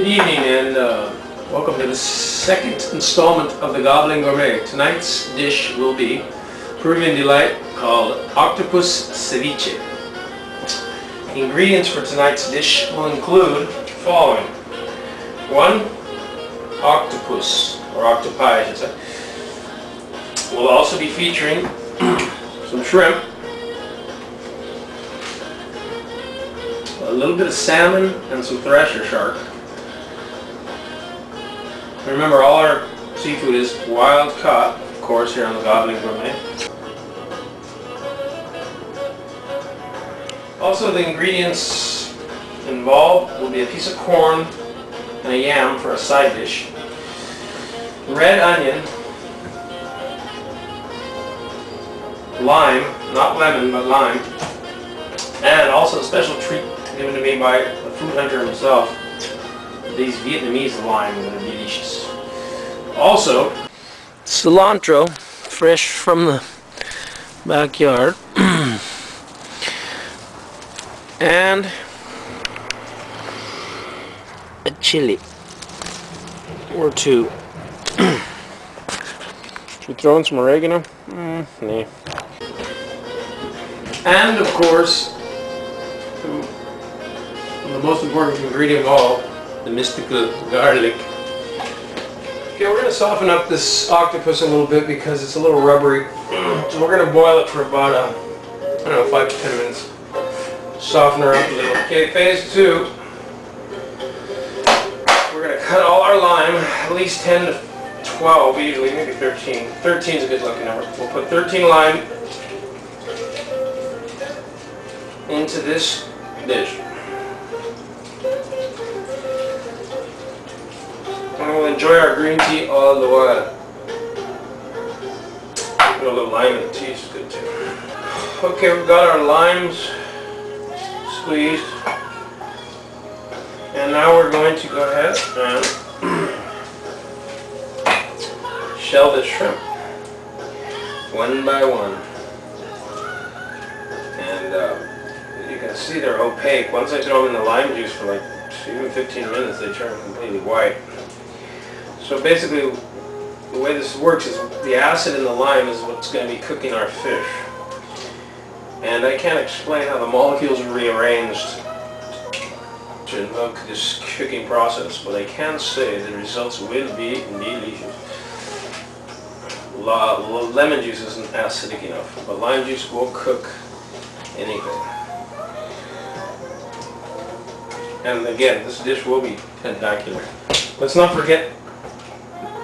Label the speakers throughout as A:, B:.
A: Good evening and welcome to the second installment of the Gobbling Gourmet. Tonight's dish will be Peruvian delight called Octapus Ceviche. The ingredients for tonight's dish will include the following. 1 octopus, or octopi I should say. We'll also be featuring some shrimp, a little bit of salmon, and some thresher shark. Remember, all our seafood is wild caught, of course, here on the Gobbling Gourmet. Also, the ingredients involved will be a piece of corn and a yam for a side dish, red onion, lime, not lemon, but lime, and also a special treat given to me by the food hunter himself. These Vietnamese lime that are delicious. Also, cilantro, fresh from the backyard, and a chili or two. Should we throw in some oregano? Nah. And of course, the most important ingredient of all, the mystical garlic. Okay, we're going to soften up this octopus a little bit because it's a little rubbery. So we're going to boil it for about, I don't know, 5 to 10 minutes. Soften her up a little. Okay, phase 2. We're going to cut all our lime, at least 10 to 12, usually, maybe 13. 13 is a good lucky number. We'll put 13 lime into this dish. And we'll enjoy our green tea all the while. Put a little lime in the tea is good too. Okay, we've got our limes squeezed. And now we're going to go ahead and shell the shrimp one by one. And you can see they're opaque. Once I throw them in the lime juice for like even 15 minutes, they turn completely white. So basically, the way this works is the acid in the lime is what's going to be cooking our fish. And I can't explain how the molecules are rearranged to invoke this cooking process, but I can say the results will be delicious. Lemon juice isn't acidic enough, but lime juice will cook anything. And again, this dish will be spectacular. Let's not forget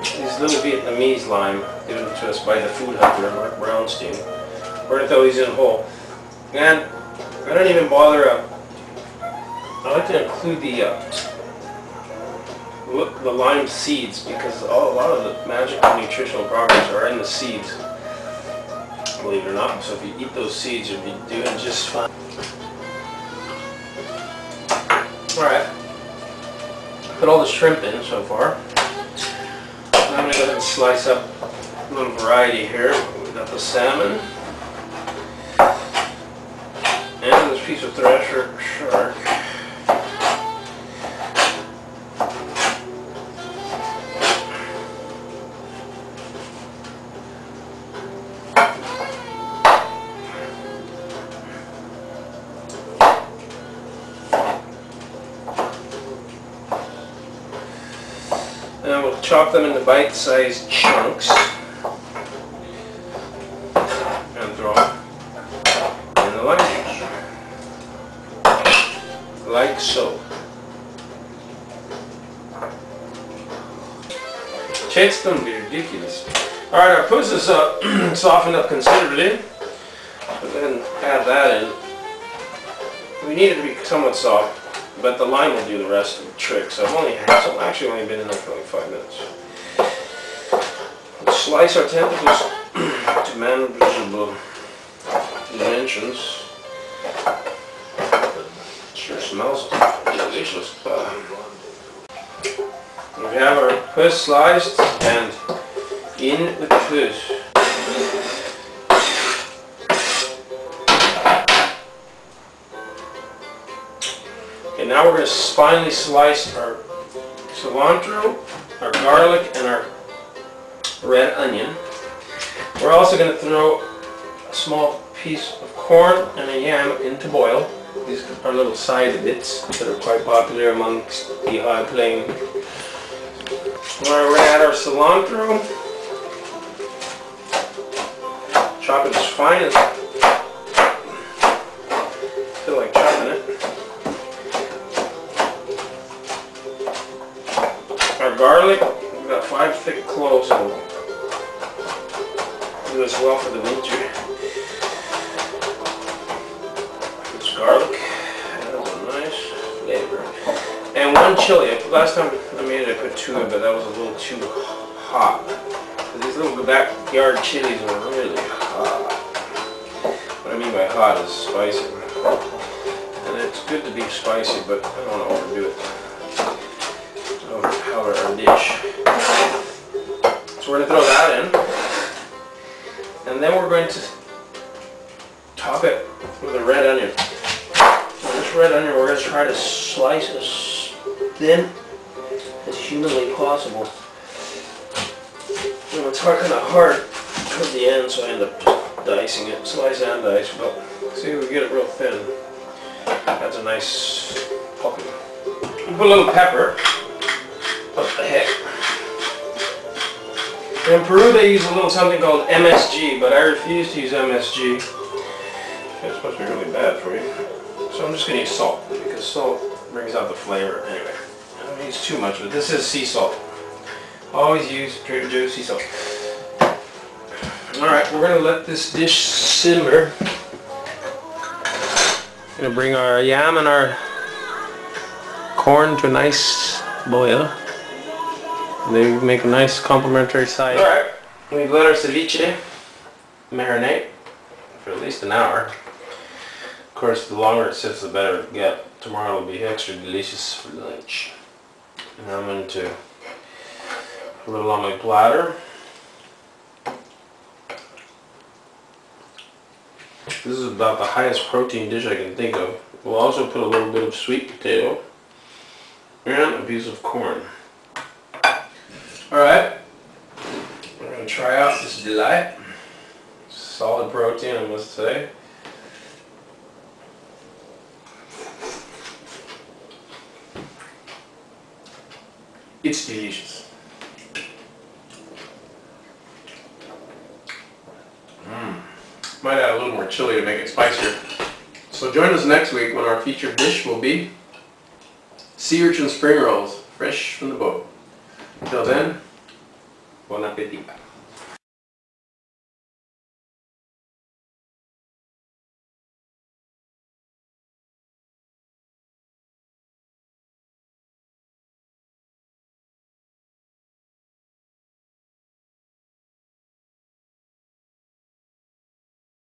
A: these little Vietnamese lime given to us by the food hunter, Mark Brownstein. We're going to throw these in whole. And I don't even bother, I like to include the lime seeds because a lot of the magical nutritional properties are in the seeds, believe it or not. So if you eat those seeds, you'll be doing just fine. Alright, put all the shrimp in so far. I'm going to go ahead and slice up a little variety here. We've got the salmon and this piece of thresher shark. And we'll chop them into bite-sized chunks and throw them in the lime juice, like so. It's going to be ridiculous. Alright, our puss is softened up considerably. Go ahead and add that in. We need it to be somewhat soft, but the lime will do the rest of the trick. So I've actually only been in there for like 5 minutes. Let's slice our tentacles to manageable dimensions. It sure smells delicious. We have our puss sliced and in with the puss. Okay, now we're going to finely slice our cilantro, our garlic, and our red onion. We're also going to throw a small piece of corn and a yam into boil. These are little side bits that are quite popular amongst the high plain. We're going to add our cilantro. Chop it as fine as I feel like chopping it. Our garlic, we've got 5 thick cloves, and we'll do this well for the winter. This garlic has a nice flavor. And 1 chili. Last time I made it, I put 2 in, but that was a little too hot. These little backyard chilies are really hot. What I mean by hot is spicy. And it's good to be spicy, but I don't want to overdo it. Overpower our dish. So we're going to throw that in. And then we're going to top it with a red onion. Now this red onion we're going to try to slice as thin as humanly possible. And it's kind of hard towards the end, so I end up just dicing it, slice and dice, but see if we get it real thin. That's a nice popping. We'll put a little pepper. What the heck? In Peru they use a little something called MSG, but I refuse to use MSG. It's supposed to be really bad for you. So I'm just going to use salt, because salt brings out the flavor. Anyway, I don't use too much, but this is sea salt. Always use Trader Joe's sea salt. Alright, we're going to let this dish simmer. Going to bring our yam and our corn to a nice boil. They make a nice complementary side. Alright, we've let our ceviche marinate for at least an hour. Of course, the longer it sits, the better it gets. Tomorrow will be extra delicious for lunch. And I'm going to put a little on my platter. This is about the highest protein dish I can think of. We'll also put a little bit of sweet potato and a piece of corn. Alright, we're going to try out this delight. Solid protein, I must say. It's delicious. Might add a little more chili to make it spicier. So join us next week when our featured dish will be sea urchin spring rolls, fresh from the boat. Until then, bon appetit.